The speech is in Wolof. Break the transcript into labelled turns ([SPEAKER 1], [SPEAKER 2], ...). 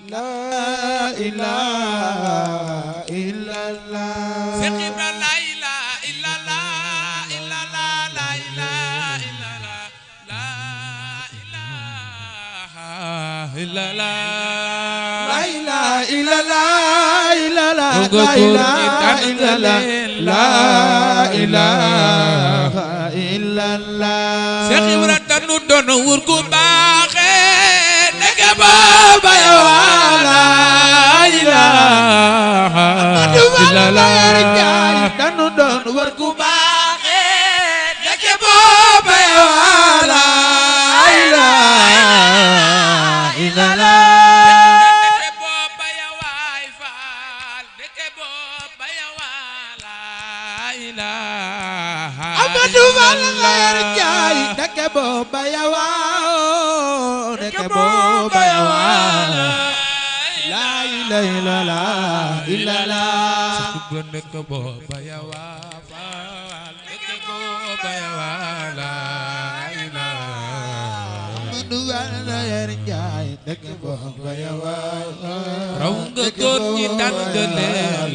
[SPEAKER 1] la ilaha illallah
[SPEAKER 2] Cheikh Ibra la ilaha illallah illallah la ilaha illallah la ilaha illallah
[SPEAKER 1] la ilaha illallah illallah la ilaha illallah
[SPEAKER 2] Cheikh Ibra tanu doon wur ku baaxe nega baba ya wala ilaha illallah
[SPEAKER 1] tanu doon wur ku
[SPEAKER 2] baaxe nega baba ya wala ilaha illallah nega baba ya waay faal nega baba ya wala ilaha
[SPEAKER 1] Amadou Balla Leer Njaay neke booba yawaa neke booba yawaa la ilaha illallah
[SPEAKER 2] neke booba yawaa faal neke booba yawaa la ilaha
[SPEAKER 1] Amadou Balla Leer Njaay neke booba yawaa
[SPEAKER 2] raw nga góor ñi daan nga leen